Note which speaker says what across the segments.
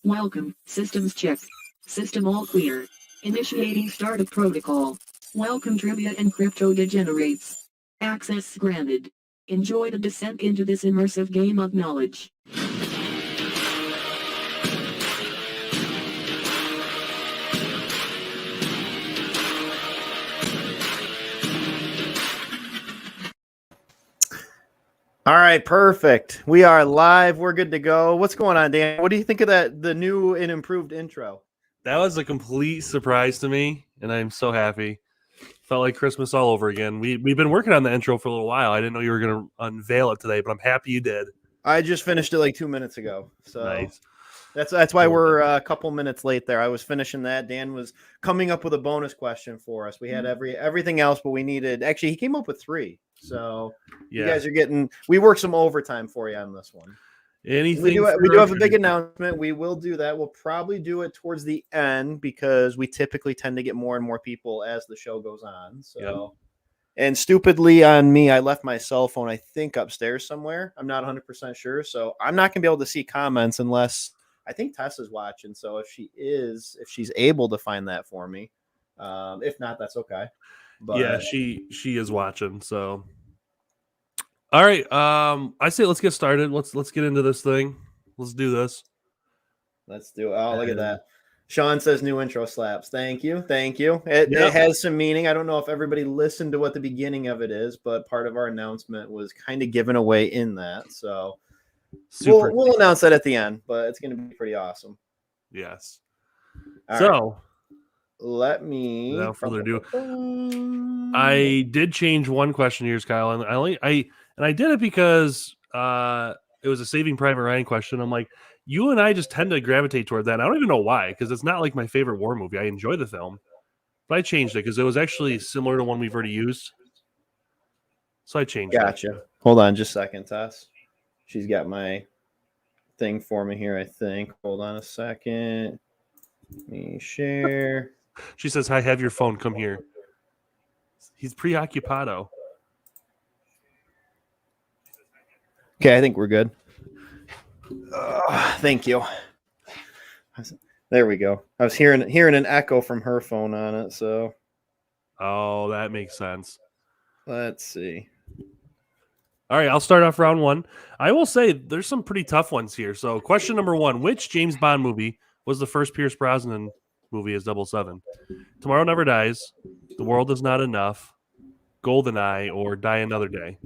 Speaker 1: Welcome, systems check. System all clear. Initiating startup protocol. Welcome trivia and crypto degenerates. Access granted. Enjoy the descent into this immersive game of knowledge.
Speaker 2: All right, perfect. We are live. We're good to go. What's going on, Dan? What do you think of the new and improved intro?
Speaker 3: That was a complete surprise to me, and I'm so happy. Felt like Christmas all over again. We've been working on the intro for a little while. I didn't know you were going to unveil it today, but I'm happy you did.
Speaker 2: I just finished it like 2 minutes ago. So
Speaker 3: Nice.
Speaker 2: That's why we're a couple minutes late there. I was finishing that. Dan was coming up with a bonus question for us. We had everything else, but we needed – actually, he came up with 3. So you guys are getting – we worked some overtime for you on this one.
Speaker 3: Anything
Speaker 2: we do have a big announcement. We will do that. We'll probably do it towards the end because we typically tend to get more and more people as the show goes on. So, And stupidly on me, I left my cell phone, I think, upstairs somewhere. I'm not 100% sure. So I'm not going to be able to see comments unless I think Tessa's watching. So if she's able to find that for me, if not, that's okay. But
Speaker 3: yeah, she is watching. So. All right, I say let's get started. Let's get into this thing. Let's do this.
Speaker 2: Let's do it. Oh, look at that. Sean says new intro slaps. Thank you. It has some meaning. I don't know if everybody listened to what the beginning of it is, but part of our announcement was kind of given away in that. So we'll announce that at the end, but it's going to be pretty awesome.
Speaker 3: Yes.
Speaker 2: All
Speaker 3: so
Speaker 2: right. Let me.
Speaker 3: Without further ado, I did change one question here, Kyle, and I did it because it was a Saving Private Ryan question. I'm like, you and I just tend to gravitate toward that. I don't even know why, because it's not like my favorite war movie. I enjoy the film, but I changed it because it was actually similar to one we've already used. So I changed it.
Speaker 2: Gotcha. Hold on just a second, Tess. She's got my thing for me here, I think. Hold on a second. Let me share.
Speaker 3: She says, "Hi, have your phone. Come here." He's preoccupado.
Speaker 2: Okay, I think we're good. Thank you. There we go. I was hearing an echo from her phone on it, so.
Speaker 3: Oh, that makes sense.
Speaker 2: Let's see.
Speaker 3: All right, I'll start off round 1. I will say there's some pretty tough ones here. So question number 1, which James Bond movie was the first Pierce Brosnan movie as 007? Tomorrow Never Dies, The World Is Not Enough, GoldenEye, or Die Another Day?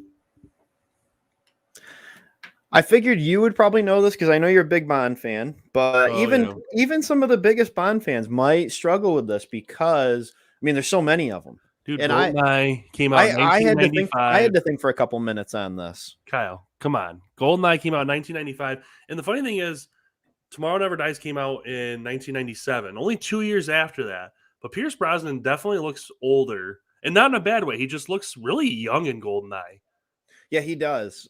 Speaker 2: I figured you would probably know this because I know you're a big Bond fan, but even some of the biggest Bond fans might struggle with this because, I mean, there's so many of them.
Speaker 3: Dude, and GoldenEye came out in 1995.
Speaker 2: I had to think for a couple minutes on this.
Speaker 3: Kyle, come on. GoldenEye came out in 1995. And the funny thing is, Tomorrow Never Dies came out in 1997, only 2 years after that. But Pierce Brosnan definitely looks older, and not in a bad way. He just looks really young in GoldenEye.
Speaker 2: Yeah, he does.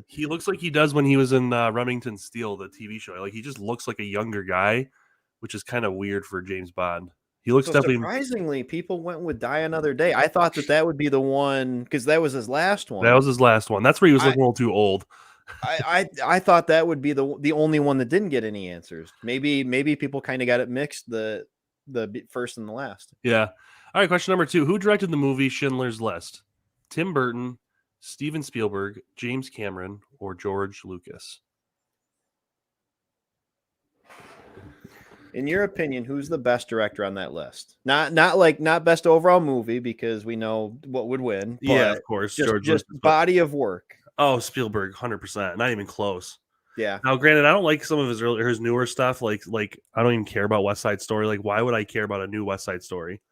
Speaker 3: He looks like he does when he was in Remington Steele, the TV show. Like, he just looks like a younger guy, which is kind of weird for James Bond. He looks definitely.
Speaker 2: Surprisingly, people went with Die Another Day. I thought that would be the one because that was his last one.
Speaker 3: That was his last one. That's where he was looking a little too old.
Speaker 2: I thought that would be the only one that didn't get any answers. Maybe people kind of got it mixed, the first and the last.
Speaker 3: Yeah. All right, question number 2. Who directed the movie Schindler's List? Tim Burton, Steven Spielberg, James Cameron, or George Lucas?
Speaker 2: In your opinion, who's the best director on that list? Not best overall movie because we know what would win.
Speaker 3: Yeah, of course.
Speaker 2: Just body of work.
Speaker 3: Oh, Spielberg, 100%. Not even close.
Speaker 2: Yeah.
Speaker 3: Now, granted, I don't like some of his newer stuff. Like I don't even care about West Side Story. Like, why would I care about a new West Side Story?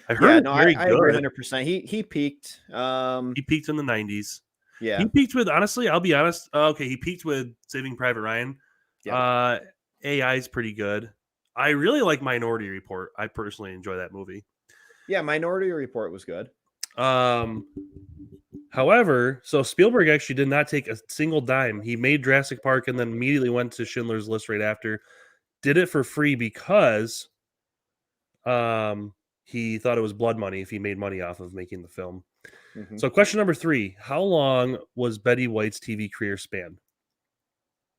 Speaker 3: I heard
Speaker 2: I agree 100%. He peaked.
Speaker 3: He peaked in the 90s.
Speaker 2: Yeah.
Speaker 3: He peaked with, honestly, I'll be honest. Okay, he peaked with Saving Private Ryan. Yeah. AI is pretty good. I really like Minority Report. I personally enjoy that movie.
Speaker 2: Yeah, Minority Report was good.
Speaker 3: However, so Spielberg actually did not take a single dime. He made Jurassic Park and then immediately went to Schindler's List right after. Did it for free because he thought it was blood money if he made money off of making the film. Mm-hmm. So question number 3, how long was Betty White's TV career span?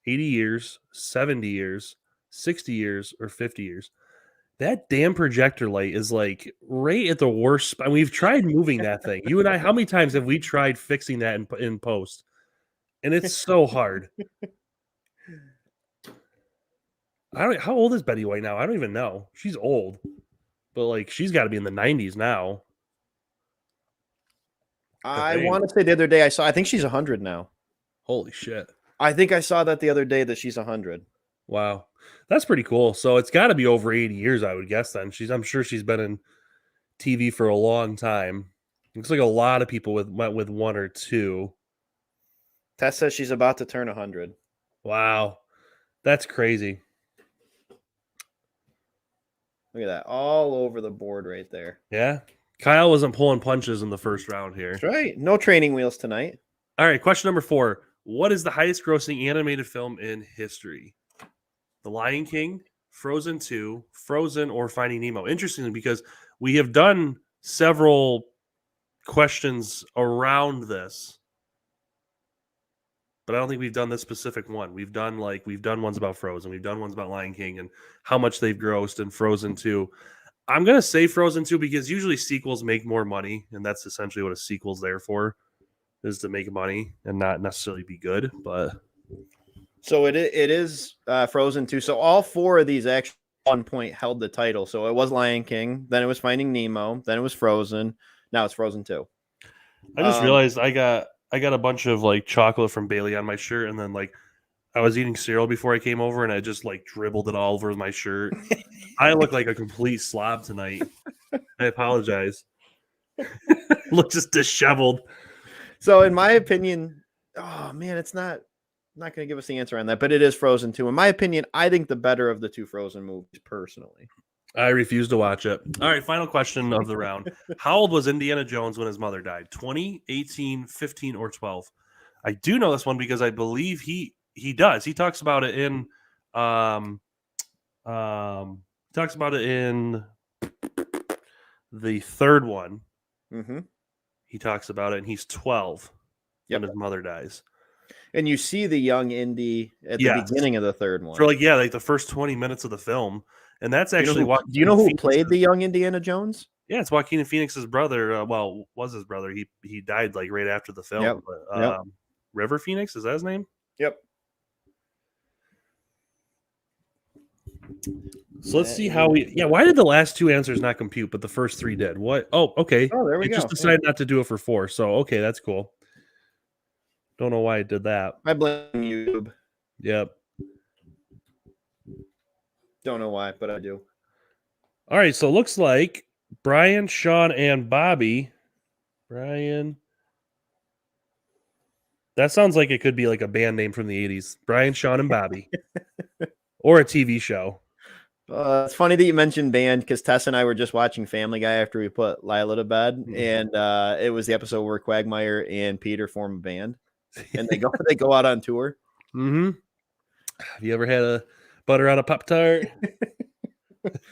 Speaker 3: 80 years, 70 years, 60 years, or 50 years. That damn projector light is like right at the worst spot. We've tried moving that thing. You and I, how many times have we tried fixing that in post? And it's so hard. How old is Betty White now? I don't even know. She's old. But like she's got to be in the 90s now.
Speaker 2: I want to say the other day I think she's 100 now.
Speaker 3: Holy shit.
Speaker 2: I think I saw that the other day that she's 100.
Speaker 3: Wow. That's pretty cool. So it's got to be over 80 years, I would guess then. I'm sure she's been in TV for a long time. Looks like a lot of people went with one or two.
Speaker 2: Tess says she's about to turn 100.
Speaker 3: Wow. That's crazy.
Speaker 2: Look at that. All over the board right there.
Speaker 3: Yeah. Kyle wasn't pulling punches in the first round here.
Speaker 2: That's right. No training wheels tonight.
Speaker 3: All right. Question number 4. What is the highest grossing animated film in history? The Lion King, Frozen 2, Frozen, or Finding Nemo? Interestingly, because we have done several questions around this, but I don't think we've done this specific one. We've done ones about Frozen, we've done ones about Lion King and how much they've grossed, and Frozen 2. I'm gonna say Frozen 2 because usually sequels make more money, and that's essentially what a sequel's there for, is to make money and not necessarily be good. But
Speaker 2: so it is Frozen 2. So all 4 of these actually at one point held the title. So it was Lion King, then it was Finding Nemo, then it was Frozen. Now it's Frozen 2.
Speaker 3: I just realized I got a bunch of like chocolate from Bailey on my shirt, and then like I was eating cereal before I came over, and I just like dribbled it all over my shirt. I look like a complete slob tonight. I apologize. Look just disheveled.
Speaker 2: So in my opinion, oh man, it's not going to give us the answer on that, but it is Frozen 2. In my opinion, I think the better of the 2 Frozen movies personally.
Speaker 3: I refuse to watch it. All right, final question of the round. How old was Indiana Jones when his mother died? 20, 18, 15, or 12? I do know this one because I believe he does. He talks about it in the third one.
Speaker 2: Mm-hmm.
Speaker 3: He talks about it, and he's 12 when his mother dies.
Speaker 2: And you see the young Indy at the beginning of the third one.
Speaker 3: For like the first 20 minutes of the film. And that's actually
Speaker 2: do you know who played the young Indiana Jones?
Speaker 3: Yeah, it's Joaquin Phoenix's brother. Was his brother. He died like right after the film.
Speaker 2: Yep.
Speaker 3: But, River Phoenix, is that his name?
Speaker 2: Yep.
Speaker 3: So let's see how why did the last 2 answers not compute, but the first 3 did? What? Oh, okay.
Speaker 2: Oh, there we go.
Speaker 3: Just decided not to do it for 4. So, okay, that's cool. Don't know why it did that.
Speaker 2: I blame YouTube.
Speaker 3: Yep.
Speaker 2: Don't know why, but I do.
Speaker 3: All right, so it looks like Brian, Sean, and Bobby. Brian. That sounds like it could be like a band name from the 80s. Brian, Sean, and Bobby. Or a TV show.
Speaker 2: It's funny that you mentioned band because Tess and I were just watching Family Guy after we put Lila to bed, and it was the episode where Quagmire and Peter form a band, and they go out on tour.
Speaker 3: Mm-hmm. Have you ever had a butter on a Pop-Tart?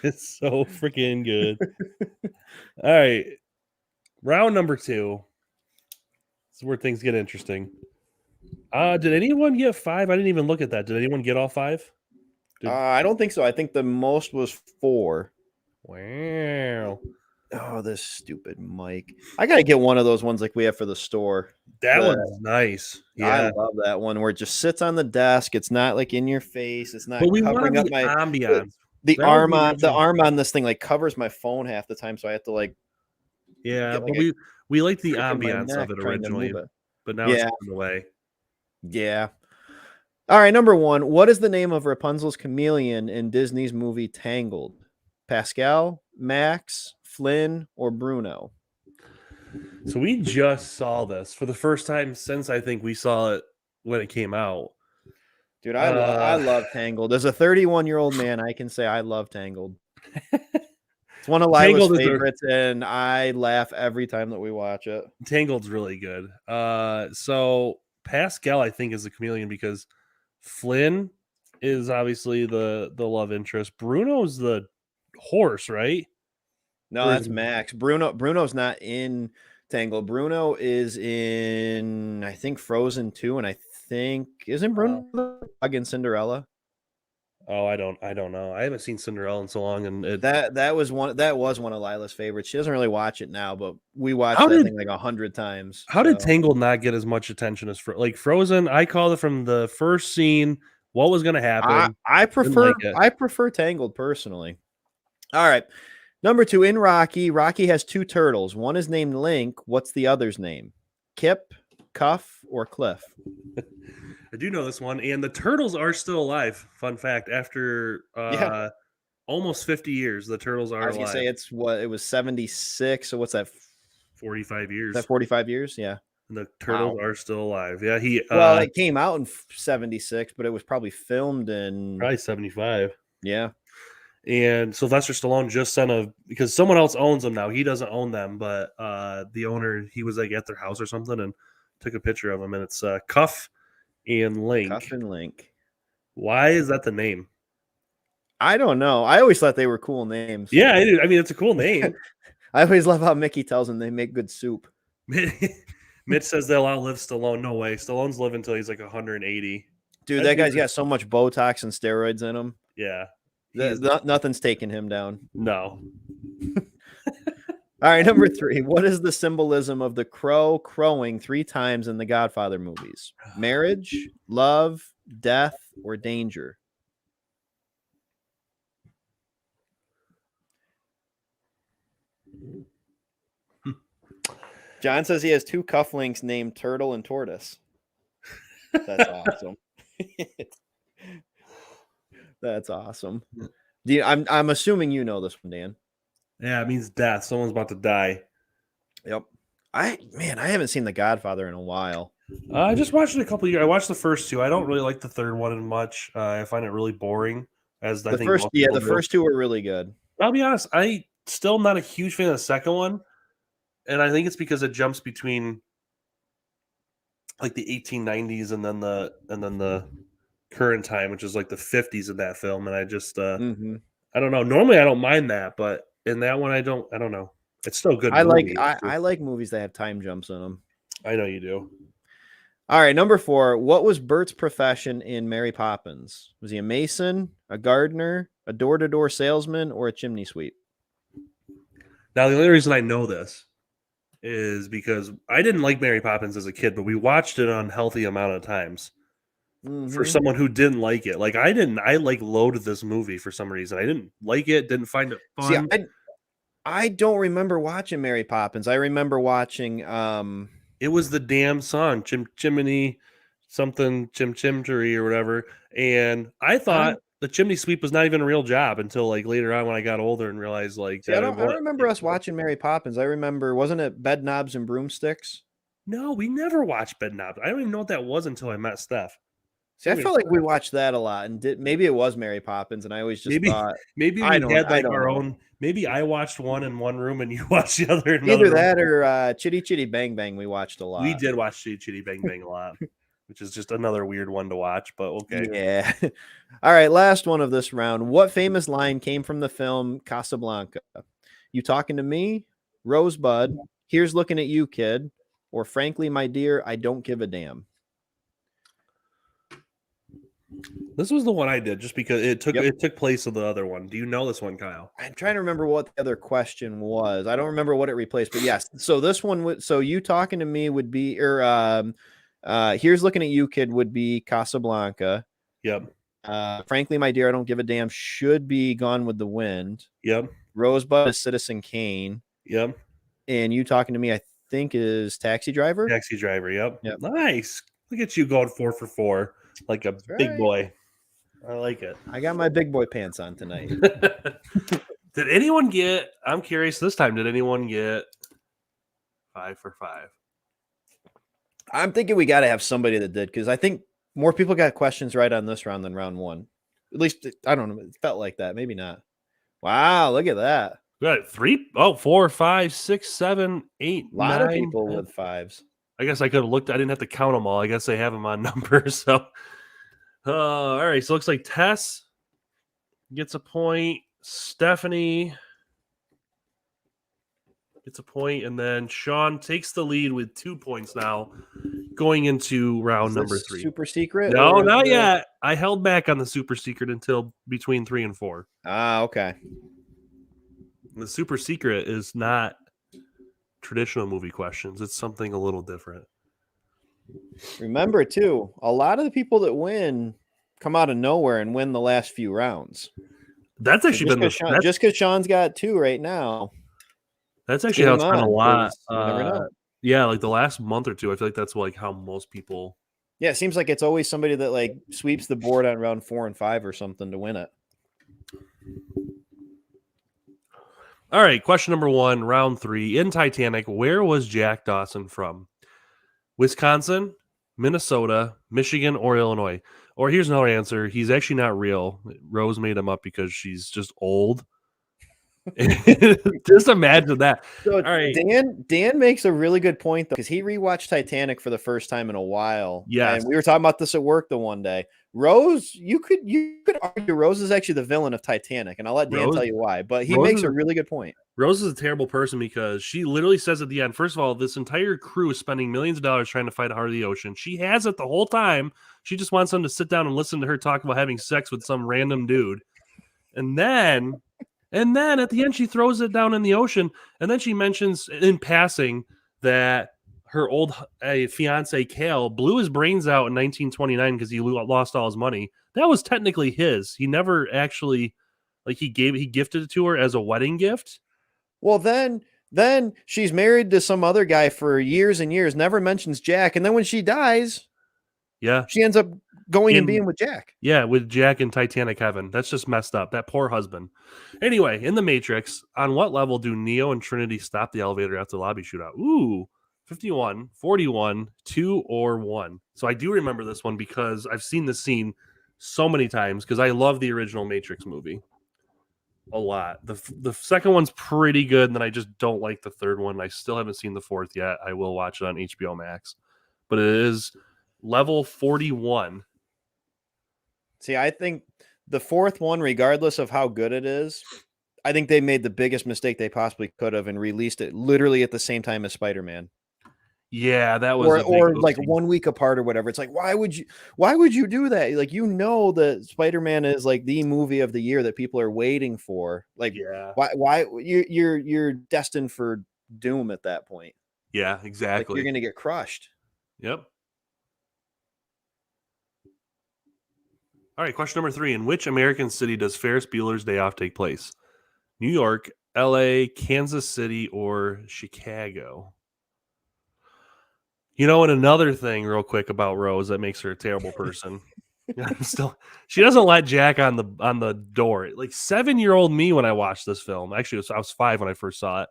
Speaker 3: It's so freaking good. All right. Round number 2. This is where things get interesting. Did anyone get 5? I didn't even look at that. Did anyone get all 5?
Speaker 2: I don't think so. I think the most was 4.
Speaker 3: Wow.
Speaker 2: Oh, this stupid mic. I got to get one of those ones like we have for the store.
Speaker 3: That one's nice. Yeah.
Speaker 2: I love that one where it just sits on the desk. It's not like in your face. It's not
Speaker 3: covering up my ambiance.
Speaker 2: The arm on this thing like covers my phone half the time, so I have to like.
Speaker 3: Yeah, but we liked the ambiance of it originally, but now it's going away.
Speaker 2: Yeah. All right, number 1. What is the name of Rapunzel's chameleon in Disney's movie Tangled? Pascal, Max, Flynn, or Bruno?
Speaker 3: So we just saw this for the first time since I think we saw it when it came out.
Speaker 2: Dude, I love Tangled. As a 31-year-old man, I can say I love Tangled. It's one of Lila's favorites, and I laugh every time that we watch it.
Speaker 3: Tangled's really good. So Pascal, I think, is the chameleon because Flynn is obviously the love interest. Bruno's the horse, right?
Speaker 2: No, that's Max. Bruno's not in Tangled. Bruno is in, I think, Frozen 2, and I think isn't Bruno the dog in Cinderella?
Speaker 3: Oh, I don't know. I haven't seen Cinderella in so long, and
Speaker 2: That was one of Lila's favorites. She doesn't really watch it now, but we watched
Speaker 3: How
Speaker 2: that
Speaker 3: did-
Speaker 2: thing like 100 times.
Speaker 3: How did Tangled not get as much attention as like Frozen? I called it from the first scene. What was going to happen?
Speaker 2: I
Speaker 3: Didn't like
Speaker 2: prefer
Speaker 3: it.
Speaker 2: I prefer Tangled personally. All right. Number 2, in Rocky, Rocky has 2 turtles. One is named Link. What's the other's name? Kip, Cuff, or Cliff?
Speaker 3: I do know this one, and the turtles are still alive. Fun fact: after almost 50 years, the turtles are
Speaker 2: I was gonna
Speaker 3: alive.
Speaker 2: say it was 76. So what's that?
Speaker 3: 45 years.
Speaker 2: Is that 45 years? Yeah.
Speaker 3: And the turtles are still alive. Yeah,
Speaker 2: well, it came out in 76, but it was probably filmed in
Speaker 3: probably 75.
Speaker 2: Yeah.
Speaker 3: And Sylvester Stallone just sent because someone else owns them now. He doesn't own them, but the owner, he was like at their house or something and took a picture of them, and it's Cuff and Link.
Speaker 2: Cuff and Link.
Speaker 3: Why is that the name?
Speaker 2: I don't know. I always thought they were cool names.
Speaker 3: Yeah, I do. I mean, it's a cool name.
Speaker 2: I always love how Mickey tells them they make good soup.
Speaker 3: Mitch says they'll outlive Stallone. No way. Stallone's living until he's like 180.
Speaker 2: Dude, that guy's got so much Botox and steroids in him.
Speaker 3: Yeah.
Speaker 2: Nothing's taking him down.
Speaker 3: No.
Speaker 2: All right, number 3. What is the symbolism of the crow crowing 3 times in the Godfather movies? Marriage, love, death, or danger? John says he has 2 cufflinks named Turtle and Tortoise. That's awesome. That's awesome. I'm assuming you know this one, Dan.
Speaker 3: Yeah, it means death. Someone's about to die.
Speaker 2: Yep. I haven't seen The Godfather in a while.
Speaker 3: I just watched it a couple of years. I watched the first 2. I don't really like the third one much. I find it really boring. The
Speaker 2: first 2 were really good.
Speaker 3: I'll be honest. I still not a huge fan of the second one, and I think it's because it jumps between like the 1890s and then the current time, which is like the 50s in that film. And I just I don't know. Normally, I don't mind that, but in that one, I don't know. It's still good.
Speaker 2: I like movies that have time jumps in them.
Speaker 3: I know you do.
Speaker 2: All right, number 4. What was Bert's profession in Mary Poppins? Was he a mason, a gardener, a door-to-door salesman, or a chimney sweep?
Speaker 3: Now, the only reason I know this is because I didn't like Mary Poppins as a kid, but we watched it an unhealthy amount of times. For someone who didn't like it, like I didn't. I loathed this movie for some reason. I didn't like it. Didn't find it fun.
Speaker 2: See, I don't remember watching Mary Poppins. I remember watching.
Speaker 3: It was the damn song, Chimney, something, Chimchery or whatever. And I thought the chimney sweep was not even a real job until like later on when I got older and realized like.
Speaker 2: I don't remember us watching Mary Poppins. I remember, wasn't it Bed Knobs and Broomsticks?
Speaker 3: No, we never watched Bed Knobs. I don't even know what that was until I met Steph.
Speaker 2: See, I felt like we watched that a lot, and maybe it was Mary Poppins, and I always just thought
Speaker 3: maybe we had like our own. Maybe I watched one in one room and you watched the other. In
Speaker 2: Either
Speaker 3: another
Speaker 2: that
Speaker 3: room.
Speaker 2: or Chitty Chitty Bang Bang. We watched a lot.
Speaker 3: We did watch Chitty Chitty Bang Bang a lot, which is just another weird one to watch. But okay,
Speaker 2: yeah. All right, last one of this round. What famous line came from the film Casablanca? You talking to me, Rosebud? Here's looking at you, kid. Or frankly, my dear, I don't give a damn.
Speaker 3: This was the one I did just because it took place of the other one. Do you know this one, Kyle?
Speaker 2: I'm trying to remember what the other question was. I don't remember what it replaced, but yes. So this one would. So you talking to me would be, or here's looking at you, kid, would be Casablanca.
Speaker 3: Yep.
Speaker 2: Frankly, my dear, I don't give a damn. Should be Gone with the Wind.
Speaker 3: Yep.
Speaker 2: Rosebud is Citizen Kane.
Speaker 3: Yep.
Speaker 2: And you talking to me, I think, is Taxi Driver.
Speaker 3: Taxi Driver. Yep.
Speaker 2: Yep.
Speaker 3: Nice. Look at you going 4 for 4 like a big boy. I like it.
Speaker 2: I got my big boy pants on tonight.
Speaker 3: Did anyone get? I'm curious. This time, did anyone get 5 for 5?
Speaker 2: I'm thinking we got to have somebody that did, because I think more people got questions right on this round than round one. At least I don't know. It felt like that. Maybe not. Wow, look at that.
Speaker 3: We got 3. Oh, 4, 5, 6, 7, 8.
Speaker 2: A lot
Speaker 3: 9,
Speaker 2: of people
Speaker 3: 10.
Speaker 2: with 5s.
Speaker 3: I guess I could have looked. I didn't have to count them all. I guess they have them on numbers. So, all right. So it looks like Tess gets a point. Stephanie gets a point, and then Sean takes the lead with 2 points now. going into round
Speaker 2: Is
Speaker 3: number
Speaker 2: this
Speaker 3: 3.
Speaker 2: super secret?
Speaker 3: No,
Speaker 2: or is
Speaker 3: not
Speaker 2: it-
Speaker 3: yet. I held back on the super secret until between 3 and 4.
Speaker 2: Ah, okay.
Speaker 3: The super secret is not traditional movie questions. It's something a little different.
Speaker 2: Remember, too, a lot of the people that win come out of nowhere and win the last few rounds.
Speaker 3: That's actually been
Speaker 2: just because Sean's got 2 right now.
Speaker 3: That's actually how it's been a lot.
Speaker 2: You never know.
Speaker 3: Yeah, like the last month or two, I feel like that's like how most people.
Speaker 2: Yeah, it seems like it's always somebody that like sweeps the board on round 4 and 5 or something to win it.
Speaker 3: All right, question number 1, round 3. In Titanic, where was Jack Dawson from? Wisconsin, Minnesota, Michigan, or Illinois? Or here's another answer. He's actually not real. Rose made him up because she's just old. Just imagine that.
Speaker 2: So
Speaker 3: all right.
Speaker 2: Dan makes a really good point though, because he rewatched Titanic for the first time in a while.
Speaker 3: Yes.
Speaker 2: And we were talking about this at work the one day. Rose, you could argue Rose is actually the villain of Titanic, and I'll let Dan tell you why. But he makes a really good point.
Speaker 3: Rose is a terrible person because she literally says at the end, first of all, this entire crew is spending millions of dollars trying to fight a heart of the ocean. She has it the whole time. She just wants them to sit down and listen to her talk about having sex with some random dude. And then at the end, she throws it down in the ocean. And then she mentions in passing that her old fiance, Cal, blew his brains out in 1929 because he lost all his money. That was technically his. He never actually, like, he gifted it to her as a wedding gift.
Speaker 2: Well, then she's married to some other guy for years and years, never mentions Jack. And then when she dies,
Speaker 3: yeah,
Speaker 2: she ends up going and being with Jack.
Speaker 3: Yeah, with Jack in Titanic heaven. That's just messed up. That poor husband. Anyway, in the Matrix, on what level do Neo and Trinity stop the elevator after the lobby shootout? Ooh, 51, 41, 2, or 1. So I do remember this one because I've seen this scene so many times because I love the original Matrix movie a lot. The second one's pretty good, and then I just don't like the third one. I still haven't seen the fourth yet. I will watch it on HBO Max. But it is level 41.
Speaker 2: See, I think the fourth one, regardless of how good it is, I think they made the biggest mistake they possibly could have and released it literally at the same time as Spider-Man.
Speaker 3: Yeah, that was
Speaker 2: or like 1 week apart or whatever. It's like, why would you do that? Like, you know that Spider-Man is like the movie of the year that people are waiting for. Like,
Speaker 3: yeah,
Speaker 2: why you're destined for doom at that point.
Speaker 3: Yeah, exactly.
Speaker 2: Like, you're gonna get crushed.
Speaker 3: Yep. All right, question number 3. In which American city does Ferris Bueller's Day Off take place? New York, LA, Kansas City, or Chicago? You know, and another thing real quick about Rose that makes her a terrible person. She doesn't let Jack on the door. Like 7-year-old me when I watched this film. Actually, I was 5 when I first saw it.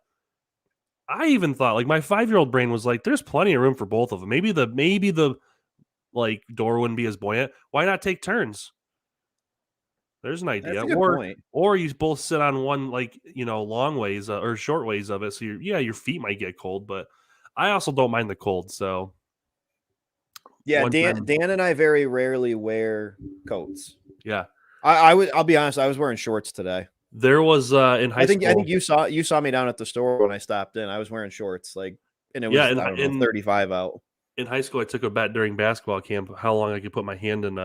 Speaker 3: I even thought, like, my 5-year-old brain was like, there's plenty of room for both of them. Maybe the like door wouldn't be as buoyant. Why not take turns? There's an idea.
Speaker 2: That's a good point.
Speaker 3: Or you both sit on one, like, you know, long ways or short ways of it. So your feet might get cold, but I also don't mind the cold. So
Speaker 2: yeah, Dan and I very rarely wear coats.
Speaker 3: Yeah,
Speaker 2: I'll be honest. I was wearing shorts today.
Speaker 3: There was in high school.
Speaker 2: I think you saw me down at the store when I stopped in. I was wearing shorts, like, and it was 35 out.
Speaker 3: In high school, I took a bet during basketball camp how long I could put my hand in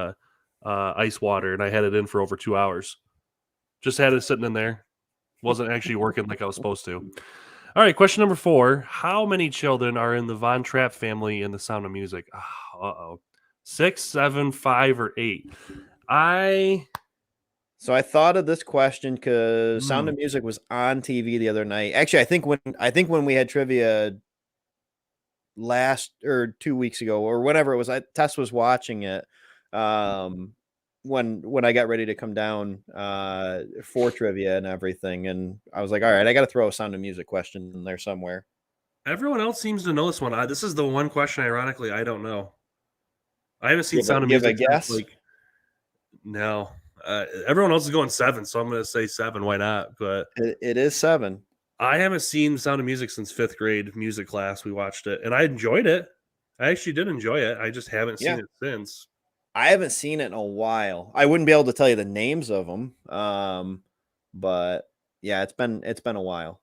Speaker 3: ice water, and I had it in for over 2 hours. Just had it sitting in there. Wasn't actually working like I was supposed to. All right, question number 4. How many children are in the Von Trapp family in The Sound of Music? 6, 7, 5, or 8?
Speaker 2: So I thought of this question because Sound of Music was on TV the other night. Actually, I think when we had trivia last or 2 weeks ago or whenever it was, Tess was watching it when I got ready to come down for trivia and everything, and I was like, all right, I got to throw a Sound of Music question in there somewhere.
Speaker 3: Everyone else seems to know this one. This is the one question, ironically, I don't know. I haven't seen Sound of Music.
Speaker 2: Give a guess?
Speaker 3: No. Everyone else is going 7, so I'm going to say 7. Why not? But
Speaker 2: it is 7.
Speaker 3: I haven't seen Sound of Music since 5th grade music class. We watched it, and I enjoyed it. I actually did enjoy it. I just haven't seen it since.
Speaker 2: I haven't seen it in a while. I wouldn't be able to tell you the names of them, but yeah, it's been a while.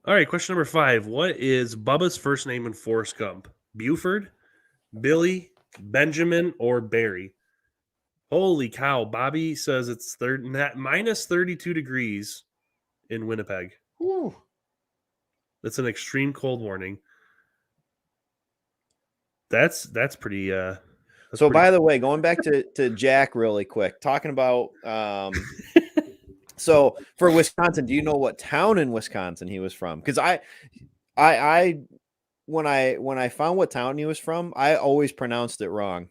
Speaker 3: All right, question number 5. What is Bubba's first name in Forrest Gump? Buford, Billy, Benjamin, or Barry? Holy cow. Bobby says it's minus 32 degrees in Winnipeg.
Speaker 2: Whew.
Speaker 3: That's an extreme cold warning. That's pretty
Speaker 2: By the way, going back to Jack really quick, talking about so for Wisconsin, do you know what town in Wisconsin he was from? Because I when I found what town he was from, I always pronounced it wrong.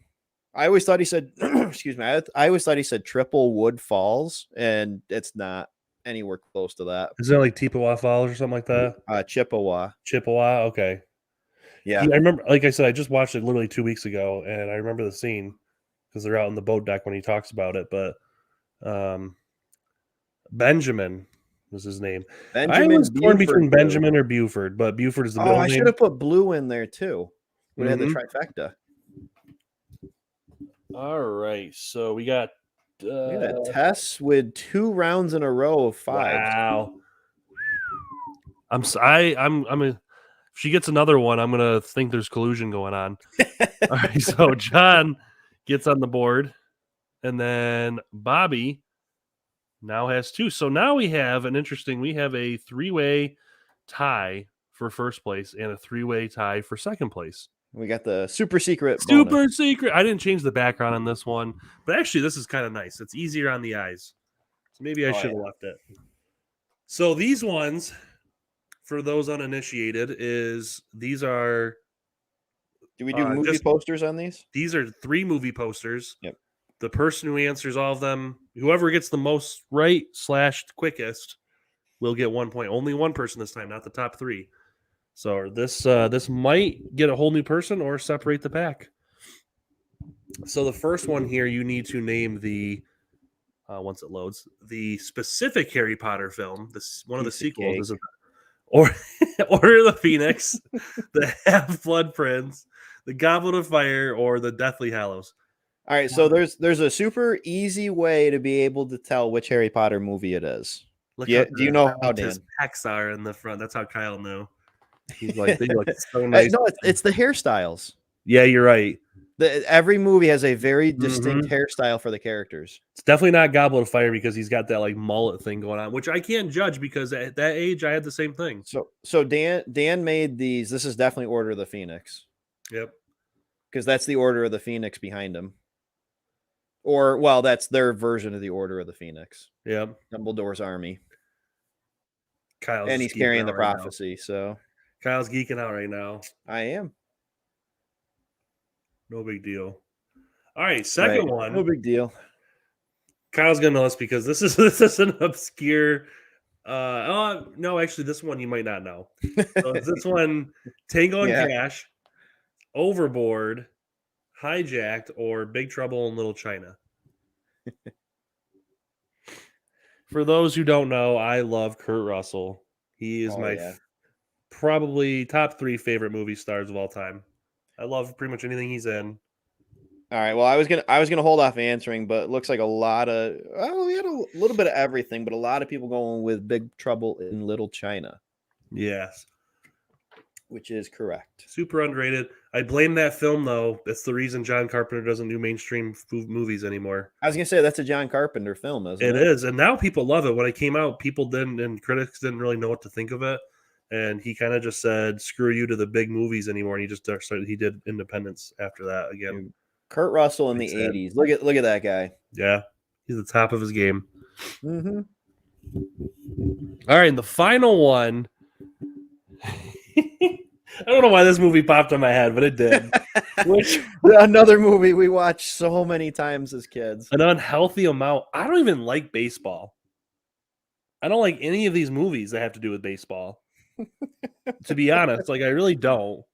Speaker 2: I always thought he said excuse me, I always thought he said Triple Wood Falls, and it's not anywhere close to that.
Speaker 3: Is it like Chippewa Falls or something like that?
Speaker 2: Chippewa.
Speaker 3: Okay.
Speaker 2: Yeah.
Speaker 3: I remember, like I said, I just watched it literally 2 weeks ago, and I remember the scene because they're out on the boat deck when he talks about it. But Benjamin was his name.
Speaker 2: Benjamin
Speaker 3: I was torn
Speaker 2: Buford,
Speaker 3: between Benjamin or Buford, but Buford is the middle
Speaker 2: I
Speaker 3: name.
Speaker 2: should have put Blue in there too. We had the trifecta.
Speaker 3: All right, so we got
Speaker 2: Tess with 2 rounds in a row of 5.
Speaker 3: Wow. I'm if she gets another one, I'm gonna think there's collusion going on. All right, so John gets on the board, and then Bobby now has 2. So now we have a 3-way tie for first place and a 3-way tie for second place.
Speaker 2: We got the super secret.
Speaker 3: Secret. I didn't change the background on this one, but actually this is kind of nice. It's easier on the eyes. So maybe I should have left it. So these ones, for those uninitiated, these are...
Speaker 2: Do we do movie posters on these?
Speaker 3: These are 3 movie posters.
Speaker 2: Yep.
Speaker 3: The person who answers all of them, whoever gets the most right / quickest, will get 1 point. Only one person this time, not the top 3. So this might get a whole new person or separate the pack. So the first one here, you need to name the once it loads, the specific Harry Potter film. This one of the sequels is Order of the Phoenix, the Half-Blood Prince, the Goblet of Fire, or the Deathly Hallows.
Speaker 2: All right, so there's a super easy way to be able to tell which Harry Potter movie it is. Do you know how Dan?
Speaker 3: His pecs are in the front. That's how Kyle knew. He's like, they look so nice.
Speaker 2: No, it's the hairstyles.
Speaker 3: Yeah, you're right.
Speaker 2: Every movie has a very distinct hairstyle for the characters.
Speaker 3: It's definitely not Goblet of Fire because he's got that like mullet thing going on, which I can't judge because at that age I had the same thing.
Speaker 2: So Dan made these. This is definitely Order of the Phoenix.
Speaker 3: Yep.
Speaker 2: Because that's the Order of the Phoenix behind him. Or, well, that's their version of the Order of the Phoenix.
Speaker 3: Yep.
Speaker 2: Dumbledore's army.
Speaker 3: And
Speaker 2: he's carrying the prophecy, so...
Speaker 3: Kyle's geeking out right now.
Speaker 2: I am.
Speaker 3: No big deal. All right, second one.
Speaker 2: No big deal.
Speaker 3: Kyle's gonna know this because this is an obscure. No, actually, this one you might not know. So this one: Tango and Cash, Overboard, Hijacked, or Big Trouble in Little China. For those who don't know, I love Kurt Russell. He is probably top 3 favorite movie stars of all time. I love pretty much anything he's in.
Speaker 2: All right. Well, I was gonna hold off answering, but it looks like a lot of we had a little bit of everything, but a lot of people going with Big Trouble in Little China.
Speaker 3: Yes,
Speaker 2: which is correct.
Speaker 3: Super underrated. I blame that film though. That's the reason John Carpenter doesn't do mainstream movies anymore.
Speaker 2: I was gonna say that's a John Carpenter film, isn't it?
Speaker 3: It is, and now people love it. When it came out, people didn't, and critics didn't really know what to think of it. And he kind of just said, "Screw you to the big movies anymore." And he just started. He did Independence after that again.
Speaker 2: Kurt Russell in the 80s. Look at that guy.
Speaker 3: Yeah, he's the top of his game.
Speaker 2: Mm-hmm.
Speaker 3: All right, and the final one. I don't know why this movie popped in my head, but it did. Which
Speaker 2: another movie we watched so many times as kids.
Speaker 3: An unhealthy amount. I don't even like baseball. I don't like any of these movies that have to do with baseball. To be honest, like I really don't.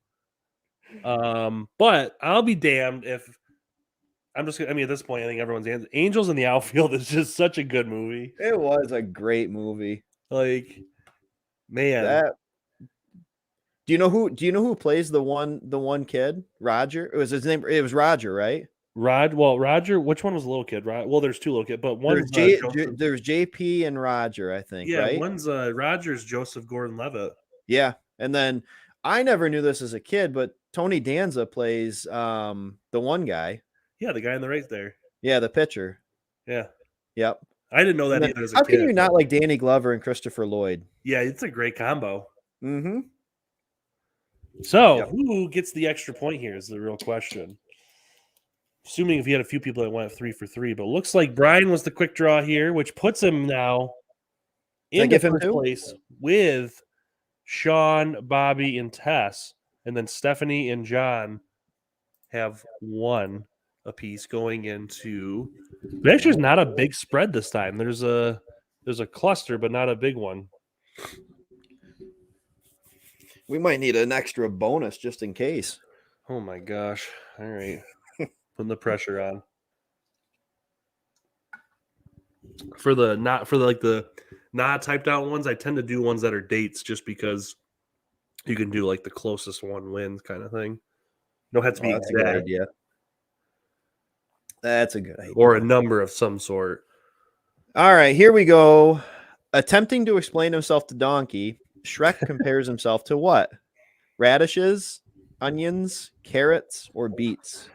Speaker 3: But I'll be damned if I'm just. I mean, at this point, I think everyone's Angels in the Outfield is just such a good movie.
Speaker 2: It was a great movie.
Speaker 3: Like, man.
Speaker 2: Do you know who plays the one kid? Roger. It was his name. It was Roger, right?
Speaker 3: Roger. Which one was the little kid? Right. Well, there's 2 little kids, but one's
Speaker 2: there's JP and Roger, I think.
Speaker 3: Yeah,
Speaker 2: right?
Speaker 3: one's Roger's Joseph Gordon-Levitt.
Speaker 2: Yeah. And then I never knew this as a kid, but Tony Danza plays the one guy.
Speaker 3: Yeah, the guy on the right there.
Speaker 2: Yeah, the pitcher.
Speaker 3: Yeah.
Speaker 2: Yep.
Speaker 3: I didn't know that
Speaker 2: And then,
Speaker 3: either as a
Speaker 2: how
Speaker 3: kid.
Speaker 2: can you not like Danny Glover and Christopher Lloyd?
Speaker 3: Yeah, it's a great combo.
Speaker 2: Mm-hmm.
Speaker 3: So,
Speaker 2: Yep.
Speaker 3: who gets the extra point here is the real question. Assuming if you had a few people that went 3 for 3, but it looks like Brian was the quick draw here, which puts him now in the first place with Sean, Bobby, and Tess. And then Stephanie and John have 1 apiece going into. It actually is not a big spread this time. There's a cluster, but not a big one.
Speaker 2: We might need an extra bonus just in case.
Speaker 3: Oh my gosh. All right. Putting the pressure on. For the not typed out ones, I tend to do ones that are dates just because you can do like the closest one wins kind of thing. No, have to be
Speaker 2: That's a good idea. That's a good idea.
Speaker 3: Or a number of some sort.
Speaker 2: All right, here we go. Attempting to explain himself to Donkey, Shrek compares himself to what? Radishes, onions, carrots, or beets?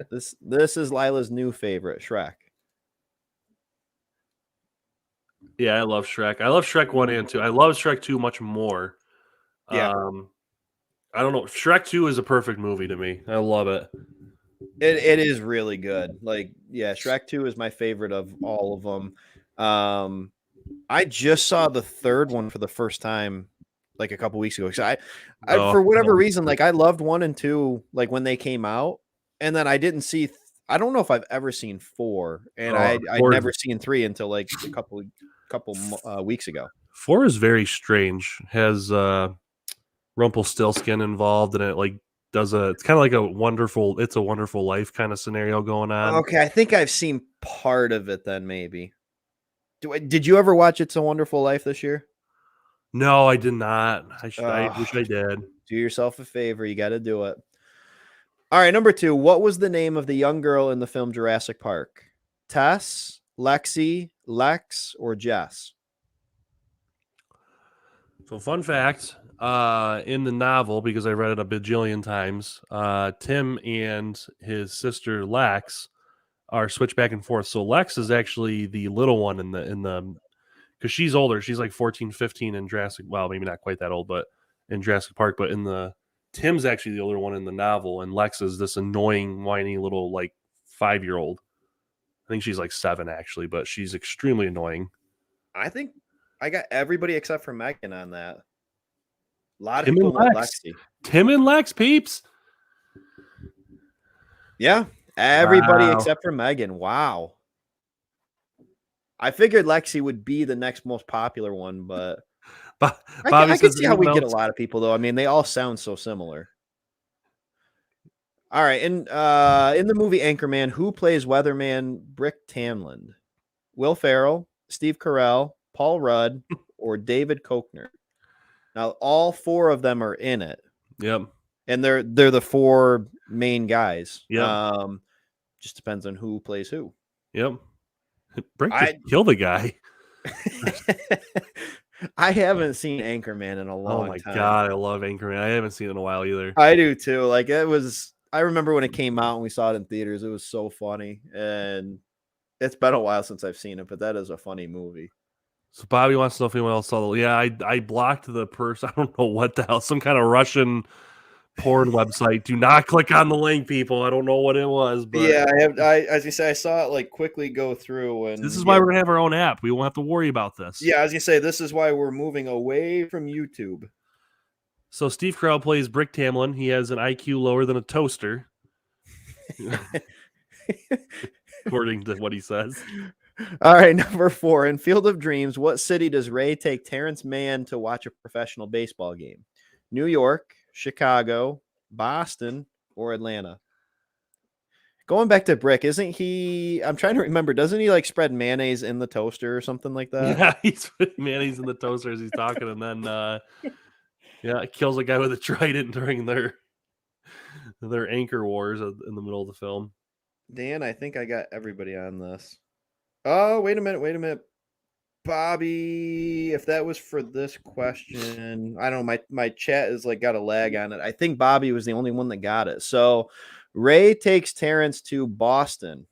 Speaker 2: This is Lila's new favorite, Shrek.
Speaker 3: Yeah, I love Shrek. I love Shrek 1 and 2. I love Shrek 2 much more.
Speaker 2: Yeah.
Speaker 3: I don't know. Shrek 2 is a perfect movie to me. I love it.
Speaker 2: It is really good. Like, yeah, Shrek 2 is my favorite of all of them. I just saw the third one for the first time like a couple weeks ago. So I for whatever reason, like I loved 1 and 2 like when they came out, and then I didn't see. I don't know if I've ever seen 4, and I'd never seen 3 until like a couple weeks ago.
Speaker 3: 4 is very strange. Has Rumpelstiltskin involved, and it like does it's kind of like It's a Wonderful Life kind of scenario going on.
Speaker 2: Okay, I think I've seen part of it then maybe. Did you ever watch It's a Wonderful Life this year?
Speaker 3: No, I did not. I wish I did.
Speaker 2: Do yourself a favor. You got to do it. All right, number 2. What was the name of the young girl in the film Jurassic Park? Tess, Lexi, Lex, or Jess?
Speaker 3: So, fun fact, in the novel, because I read it a bajillion times, Tim and his sister Lex are switched back and forth. So Lex is actually the little one in the because she's older. She's like 14, 15 in Jurassic. Well, maybe not quite that old, but in Jurassic Park. But Tim's actually the older one in the novel, and Lex is this annoying, whiny little like 5-year-old. I think she's like 7 actually, but she's extremely annoying.
Speaker 2: I think I got everybody except for Megan on that. A lot of people want Lexi.
Speaker 3: Tim and Lex, peeps.
Speaker 2: Yeah, everybody except for Megan. Wow. I figured Lexi would be the next most popular one, but I can see how we get a lot of people, though. I mean, they all sound so similar. All right, in the movie Anchorman, who plays Weatherman Brick Tamland? Will Ferrell, Steve Carell, Paul Rudd, or David Koechner? Now, all 4 of them are in it.
Speaker 3: Yep.
Speaker 2: And they're the 4 main guys.
Speaker 3: Yeah.
Speaker 2: Just depends on who plays who.
Speaker 3: Yep. Brick kill the guy.
Speaker 2: I haven't seen Anchorman in a long time.
Speaker 3: Oh my god, I love Anchorman. I haven't seen it in a while either.
Speaker 2: I do too. Like I remember when it came out and we saw it in theaters. It was so funny, and it's been a while since I've seen it. But that is a funny movie.
Speaker 3: So Bobby wants to know if anyone else saw the. Yeah, I blocked the person. I don't know what the hell. Some kind of Russian porn website. Do not click on the link, people. I don't know what it was, but
Speaker 2: yeah, as you say, I saw it like quickly go through, and
Speaker 3: this is why we're gonna have our own app. We won't have to worry about this.
Speaker 2: Yeah, as you say, this is why we're moving away from YouTube.
Speaker 3: So Steve Carell plays Brick Tamland. He has an IQ lower than a toaster, according to what he says.
Speaker 2: All right, number 4. In Field of Dreams, what city does Ray take Terrence Mann to watch a professional baseball game? New York, Chicago, Boston, or Atlanta? Going back to Brick, isn't he? I'm trying to remember. Doesn't he like spread mayonnaise in the toaster or something like that?
Speaker 3: Yeah, he's putting mayonnaise in the toaster as he's talking, and then kills a guy with a trident during their anchor wars in the middle of the film.
Speaker 2: Dan, I think I got everybody on this. Oh, wait a minute. Bobby, if that was for this question, I don't know. My chat is like got a lag on it. I think Bobby was the only one that got it. So Ray takes Terence to Boston.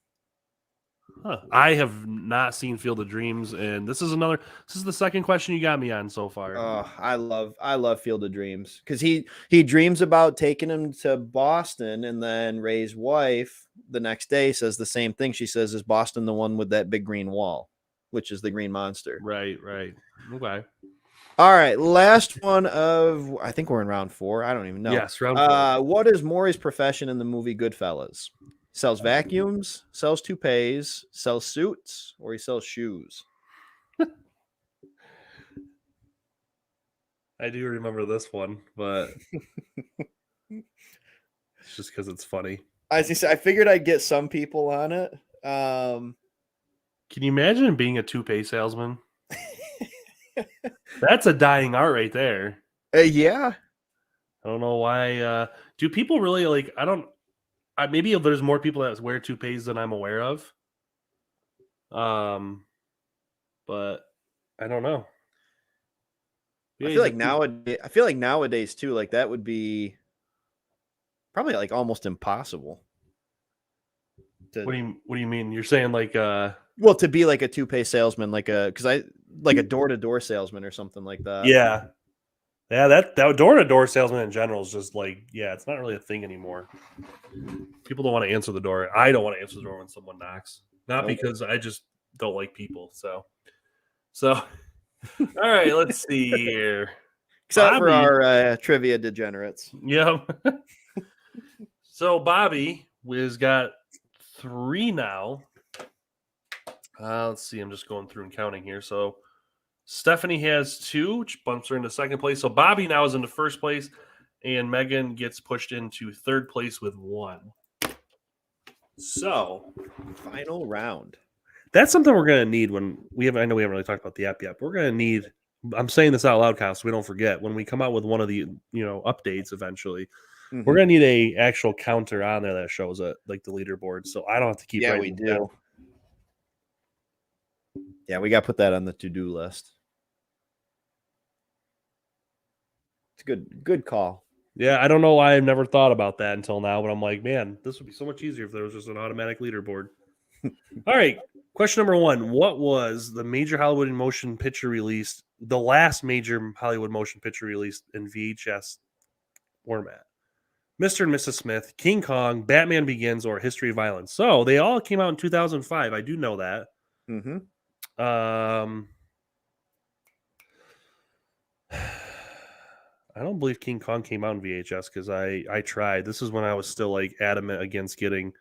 Speaker 3: Huh. I have not seen Field of Dreams, and this is the second question you got me on so far.
Speaker 2: Oh, I love Field of Dreams because he dreams about taking him to Boston, and then Ray's wife the next day says the same thing. She says, "Is Boston the one with that big green wall?" Which is the green monster.
Speaker 3: Right. Okay.
Speaker 2: All right, last one of I think we're in round 4. I don't even know.
Speaker 3: Yes, round 4.
Speaker 2: What is Mori's profession in the movie Goodfellas? Sells vacuums, sells toupees, sells suits, or he sells shoes.
Speaker 3: I do remember this one, but it's just because it's funny.
Speaker 2: I figured I'd get some people on it.
Speaker 3: Can you imagine being a toupee salesman? That's a dying art right there.
Speaker 2: Yeah.
Speaker 3: I don't know why. Do people really like? Maybe there's more people that wear toupees than I'm aware of. But I don't know. Yeah,
Speaker 2: I feel like nowadays too, like that would be probably like almost impossible.
Speaker 3: What do you mean? You're saying like
Speaker 2: well, to be like a toupee salesman, like a door-to-door salesman or something like that.
Speaker 3: Yeah. Yeah, that door-to-door salesman in general is just like, yeah, it's not really a thing anymore. People don't want to answer the door. I don't want to answer the door when someone knocks. Not because I just don't like people. So all right, let's see here.
Speaker 2: Except for our trivia degenerates.
Speaker 3: Yeah. So Bobby has got 3 now. Let's see. I'm just going through and counting here. So Stephanie has 2, which bumps her into second place. So Bobby now is into first place, and Megan gets pushed into third place with 1. So
Speaker 2: final round.
Speaker 3: That's something we're going to need when I know we haven't really talked about the app yet. But we're going to need. I'm saying this out loud, Kyle, so we don't forget when we come out with one of the updates eventually. Mm-hmm. We're going to need a actual counter on there that shows it, like the leaderboard, so I don't have to keep.
Speaker 2: Yeah, we do. Down. Yeah, we got to put that on the to-do list. It's good call.
Speaker 3: Yeah, I don't know why I've never thought about that until now, but I'm like, man, this would be so much easier if there was just an automatic leaderboard. All right, question number 1. What was the major Hollywood motion picture released, the last major Hollywood motion picture released in VHS format? Mr. and Mrs. Smith, King Kong, Batman Begins, or History of Violence? So they all came out in 2005. I do know that.
Speaker 2: Mm-hmm.
Speaker 3: I don't believe King Kong came out in VHS because I tried. This is when I was still like adamant against getting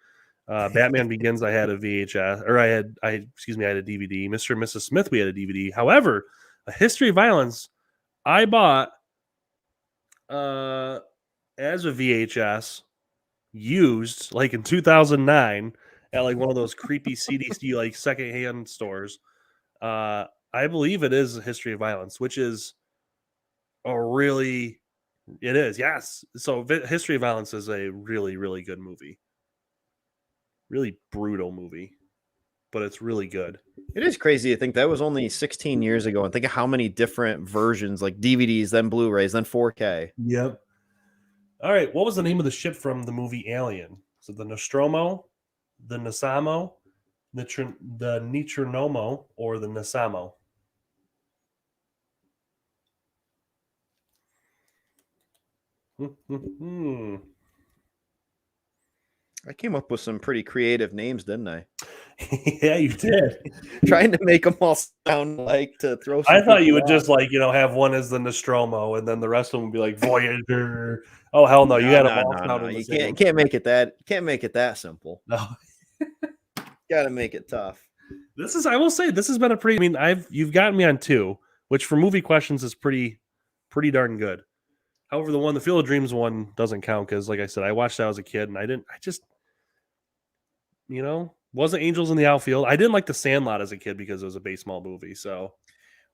Speaker 3: Batman Begins. I had a VHS, or I had a DVD. Mr. and Mrs. Smith, we had a DVD. However, A History of Violence, I bought as a VHS used like in 2009 at like one of those creepy CDC like secondhand stores. I believe it is A History of Violence, which is it is, yes. So History of Violence is a really, really good movie. Really brutal movie, but it's really good.
Speaker 2: It is crazy to think that was only 16 years ago, and think of how many different versions, like DVDs, then Blu-rays, then 4K.
Speaker 3: Yep. All right, what was the name of the ship from the movie Alien? So the Nostromo, the Nasamo, the Nitronomo, or the Nasamo?
Speaker 2: I came up with some pretty creative names, didn't I?
Speaker 3: Yeah, you did.
Speaker 2: Trying to make them all sound like to throw.
Speaker 3: I thought you would just like have one as the Nostromo, and then the rest of them would be like Voyager. Oh hell no! You got to
Speaker 2: You can't make it that simple.
Speaker 3: No,
Speaker 2: got to make it tough.
Speaker 3: I will say, this has been a pretty. I mean, you've gotten me on 2, which for movie questions is pretty darn good. However, the Field of Dreams one doesn't count because, like I said, I watched that as a kid, and I just, wasn't Angels in the Outfield. I didn't like The Sandlot as a kid because it was a baseball movie. So,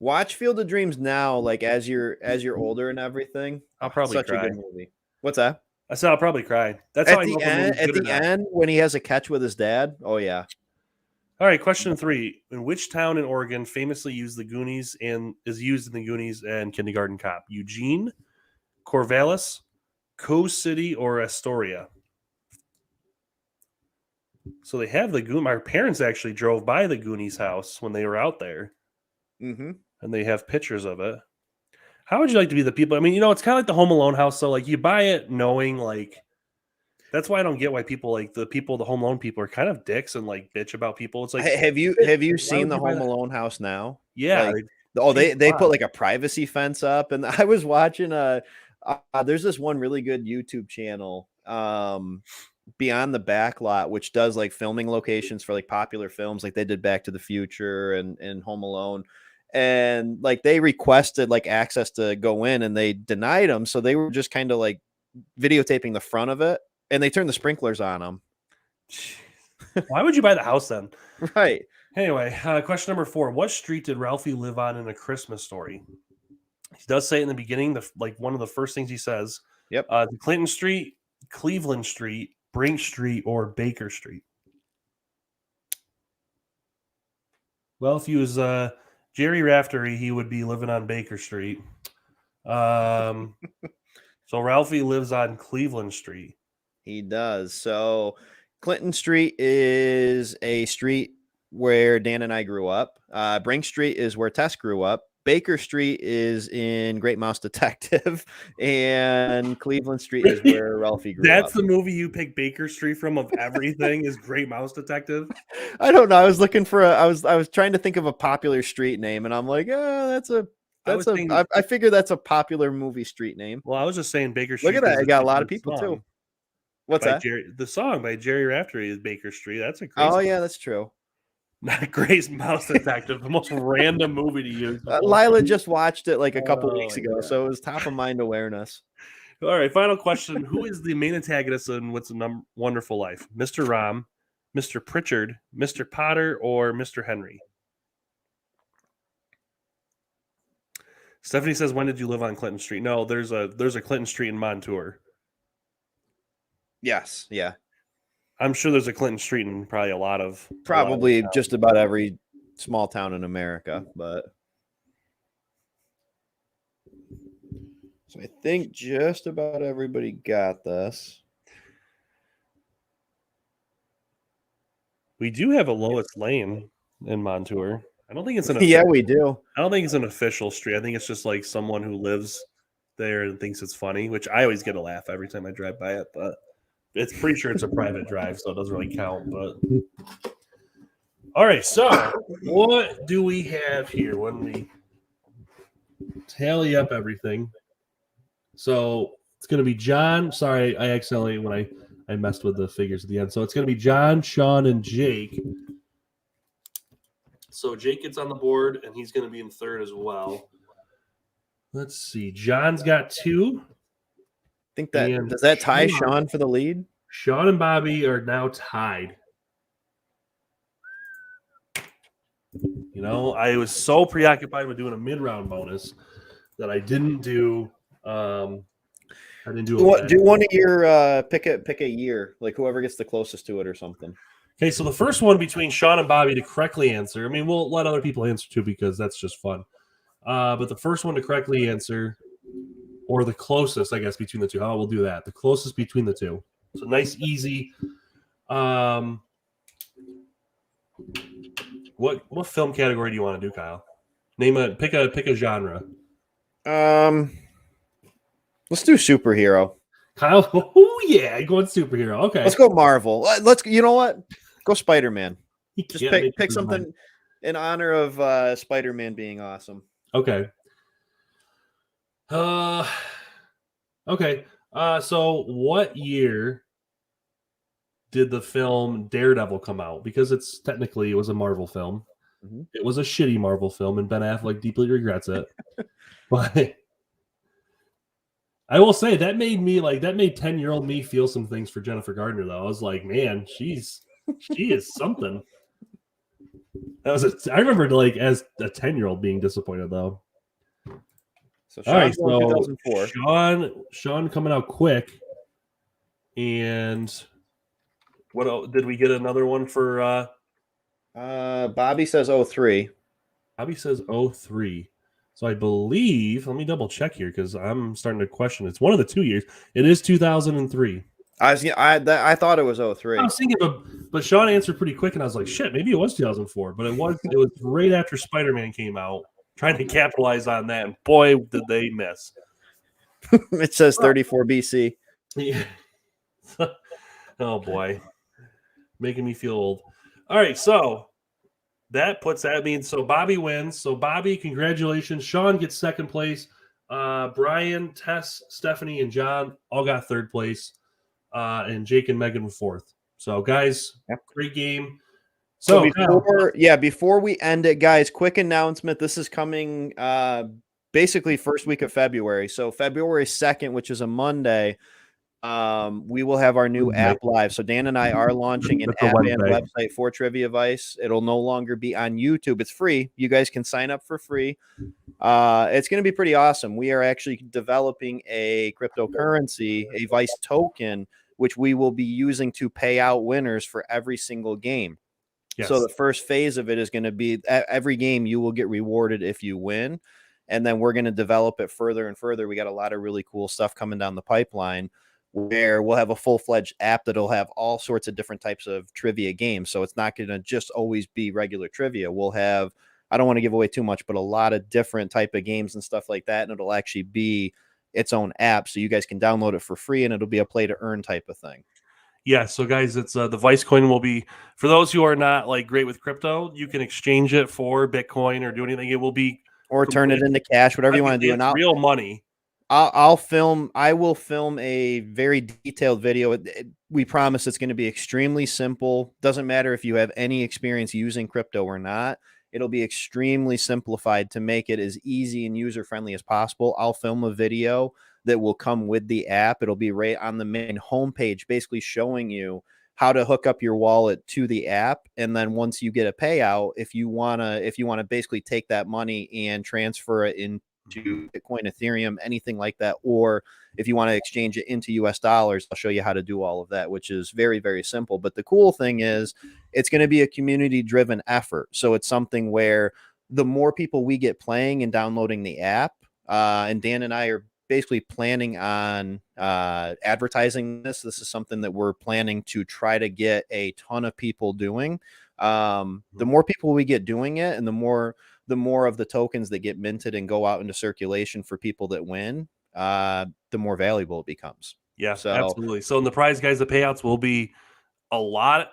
Speaker 2: watch Field of Dreams now, like as you're older and everything.
Speaker 3: I'll probably
Speaker 2: such
Speaker 3: cry.
Speaker 2: a good movie. What's that?
Speaker 3: I said I'll probably cry. That's
Speaker 2: at the end when he has a catch with his dad. Oh yeah.
Speaker 3: All right, question 3. In which town in Oregon famously used the Goonies and is used in the Goonies and Kindergarten Cop? Eugene, Corvallis, Coast City, or Astoria? So they have the Goon. My parents actually drove by the Goonies house when they were out there,
Speaker 2: Mm-hmm.
Speaker 3: and they have pictures of it. How would you like to be the people? I mean, it's kind of like the Home Alone house. So, like, you buy it knowing, like, that's why I don't get why people, like, the Home Alone people are kind of dicks and, like, bitch about people. It's like,
Speaker 2: Have you seen the Home Alone house now?
Speaker 3: Yeah.
Speaker 2: Like, they put like a privacy fence up, and I was watching there's this one really good YouTube channel, Beyond the Backlot, which does like filming locations for like popular films, like they did Back to the Future and Home Alone. And like they requested like access to go in and they denied them. So they were just kind of like videotaping the front of it, and they turned the sprinklers on them.
Speaker 3: Why would you buy the house then?
Speaker 2: Right.
Speaker 3: Anyway, question number 4. What street did Ralphie live on in A Christmas Story? He does say it in the beginning, like one of the first things he says.
Speaker 2: Yep.
Speaker 3: Clinton Street, Cleveland Street, Brink Street, or Baker Street. Well, if he was Jerry Raftery, he would be living on Baker Street. So Ralphie lives on Cleveland Street.
Speaker 2: He does. So Clinton Street is a street where Dan and I grew up. Brink Street is where Tess grew up. Baker Street is in Great Mouse Detective, and Cleveland Street is where Ralphie grew up.
Speaker 3: That's the movie you pick Baker Street from of everything is Great Mouse Detective.
Speaker 2: I don't know. I was looking for I was trying to think of a popular street name, and I'm like, I figure that's a popular movie street name.
Speaker 3: Well, I was just saying Baker Street.
Speaker 2: Look at that. I got a lot of people too. What's that?
Speaker 3: The song by Jerry Raftery is Baker Street. That's a crazy
Speaker 2: song. Yeah, that's true.
Speaker 3: Not Great Mouse Detective, the most random movie to use.
Speaker 2: Lila just watched it like a couple weeks ago, so it was top of mind awareness.
Speaker 3: All right, final question. Who is the main antagonist in What's a Wonderful Life? Mr. Rom, Mr. Pritchard, Mr. Potter, or Mr. Henry? Stephanie says, when did you live on Clinton Street? No, there's a Clinton Street in Montour.
Speaker 2: Yes, yeah.
Speaker 3: I'm sure there's a Clinton Street in probably a lot of
Speaker 2: just about every small town in America, but so I think just about everybody got this.
Speaker 3: We do have a Lois Lane in Montour. I don't think it's an
Speaker 2: yeah, we do.
Speaker 3: I don't think it's an official street. I think it's just like someone who lives there and thinks it's funny, which I always get a laugh every time I drive by it, but it's pretty sure it's a private drive, so it doesn't really count. But all right, so what do we have here when we tally up everything? So it's going to be John. Sorry, I accidentally when I messed with the figures at the end. So it's going to be John, Sean, and Jake. So Jake gets on the board, and he's going to be in third as well. Let's see. John's got 2.
Speaker 2: Think that does that tie Sean for the lead?
Speaker 3: Sean and Bobby are now tied. I was so preoccupied with doing a mid-round bonus that I didn't do. Do
Speaker 2: one of your pick a year, like whoever gets the closest to it or something.
Speaker 3: Okay, so the first one between Sean and Bobby to correctly answer. I mean, we'll let other people answer too because that's just fun. But the first one to correctly answer, or the closest, I guess, between the two. We'll do that. The closest between the two. So nice, easy. What film category do you want to do, Kyle? Pick a genre.
Speaker 2: Let's do superhero.
Speaker 3: Kyle, oh yeah, going superhero. Okay,
Speaker 2: let's go Marvel. You know what? Go Spider-Man. Just pick something in honor of Spider-Man being awesome.
Speaker 3: Okay. Okay. So what year did the film Daredevil come out? Because it was a Marvel film. Mm-hmm. It was a shitty Marvel film, and Ben Affleck deeply regrets it. But I will say that made 10-year-old me feel some things for Jennifer Gardner, though. I was like, man, she is something. I remember as a 10-year-old being disappointed, though.
Speaker 2: So
Speaker 3: all right,
Speaker 2: so 2004.
Speaker 3: Sean coming out quick. And what else? Did we get another one for
Speaker 2: Bobby says 03.
Speaker 3: Bobby says 03. So I believe, let me double check here because I'm starting to question. It's one of the 2 years. It is 2003.
Speaker 2: I thought it was
Speaker 3: I
Speaker 2: 03.
Speaker 3: was thinking, but Sean answered pretty quick, and I was like, shit, maybe it was 2004. But it was right after Spider-Man came out, trying to capitalize on that. And boy, did they miss.
Speaker 2: It says 34 BC.
Speaker 3: Yeah. Oh, boy. Making me feel old. All right, so that means so Bobby wins. So Bobby, congratulations. Sean gets second place. Brian, Tess, Stephanie, and John all got third place. And Jake and Megan were fourth. So guys, great game. So
Speaker 2: before we end it, guys, quick announcement. This is coming basically first week of February. So February 2nd, which is a Monday, we will have our new app live. So Dan and I are launching an app and website for Trivia Vice. It'll no longer be on YouTube. It's free. You guys can sign up for free. It's going to be pretty awesome. We are actually developing a cryptocurrency, a Vice token, which we will be using to pay out winners for every single game. Yes. So the first phase of it is going to be every game you will get rewarded if you win. And then we're going to develop it further and further. We got a lot of really cool stuff coming down the pipeline where we'll have a full-fledged app that'll have all sorts of different types of trivia games. So it's not going to just always be regular trivia. We'll have, I don't want to give away too much, but a lot of different type of games and stuff like that. And it'll actually be its own app. So you guys can download it for free and it'll be a play to earn type of thing.
Speaker 3: Yeah. So guys, it's the Vice coin will be, for those who are not like great with crypto, you can exchange it for Bitcoin or do anything. It will be,
Speaker 2: or turn it into cash, whatever you want to do.
Speaker 3: And real money.
Speaker 2: I will film a very detailed video. We promise it's going to be extremely simple. Doesn't matter if you have any experience using crypto or not. It'll be extremely simplified to make it as easy and user-friendly as possible. I'll film a video that will come with the app. It'll be right on the main homepage, basically showing you how to hook up your wallet to the app. And then once you get a payout, if you want to basically take that money and transfer it into Bitcoin, Ethereum, anything like that, or if you want to exchange it into US dollars, I'll show you how to do all of that, which is very, very simple. But the cool thing is it's going to be a community driven effort. So it's something where the more people we get playing and downloading the app, and Dan and I are basically planning on advertising this. This is something that we're planning to try to get a ton of people doing. The more people we get doing it, and the more of the tokens that get minted and go out into circulation for people that win, the more valuable it becomes.
Speaker 3: Yeah, so, absolutely. So in the prize, guys, the payouts will be a lot,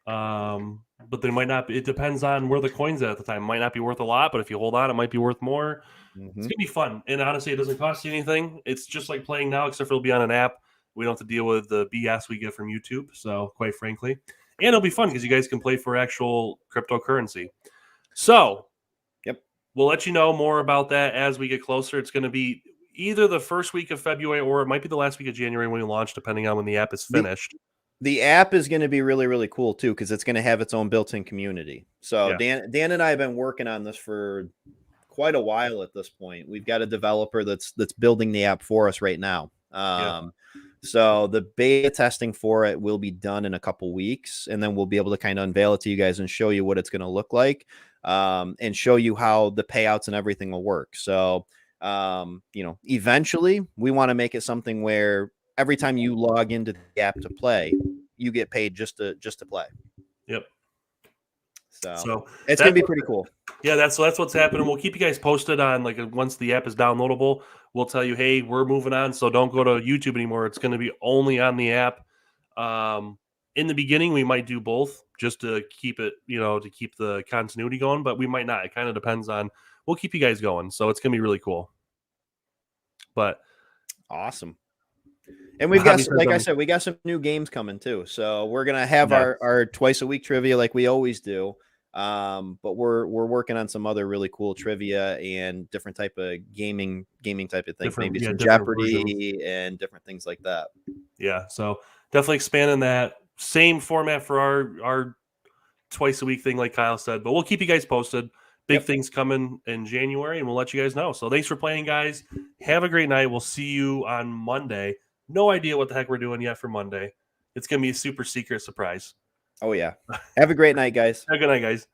Speaker 3: but they might not be. It depends on where the coin's at the time. It might not be worth a lot, but if you hold on, it might be worth more. It's going to be fun. And honestly, it doesn't cost you anything. It's just like playing now, except for it'll be on an app. We don't have to deal with the BS we get from YouTube. So quite frankly, and it'll be fun because you guys can play for actual cryptocurrency. So we'll let you know more about that as we get closer. It's going to be either the first week of February or it might be the last week of January when we launch, depending on when the app is finished.
Speaker 2: The app is going to be really, really cool, too, because it's going to have its own built-in community. So Dan and I have been working on this for quite a while at this point. We've got a developer that's building the app for us right now. So the beta testing for it will be done in a couple weeks, and then we'll be able to kind of unveil it to you guys and show you what it's going to look like, and show you how the payouts and everything will work. So, eventually we want to make it something where every time you log into the app to play, you get paid just to play.
Speaker 3: Yep.
Speaker 2: So it's going to be pretty cool.
Speaker 3: Yeah, that's what's happening. We'll keep you guys posted on, like, once the app is downloadable, we'll tell you, hey, we're moving on. So don't go to YouTube anymore. It's going to be only on the app. In the beginning, we might do both just to keep it, to keep the continuity going, but we might not. It kind of depends on, we'll keep you guys going. So it's going to be really cool. But
Speaker 2: awesome. And we've got, like I said, we got some new games coming too. So we're going to have our twice a week trivia like we always do. But we're working on some other really cool trivia and different type of gaming type of things, maybe some Jeopardy versions and different things like that.
Speaker 3: Yeah. So definitely expanding that same format for our twice a week thing, like Kyle said, but we'll keep you guys posted. Big things coming in January, and we'll let you guys know. So thanks for playing, guys. Have a great night. We'll see you on Monday. No idea what the heck we're doing yet for Monday. It's going to be a super secret surprise.
Speaker 2: Oh, yeah. Have a great night, guys.
Speaker 3: Good night, guys.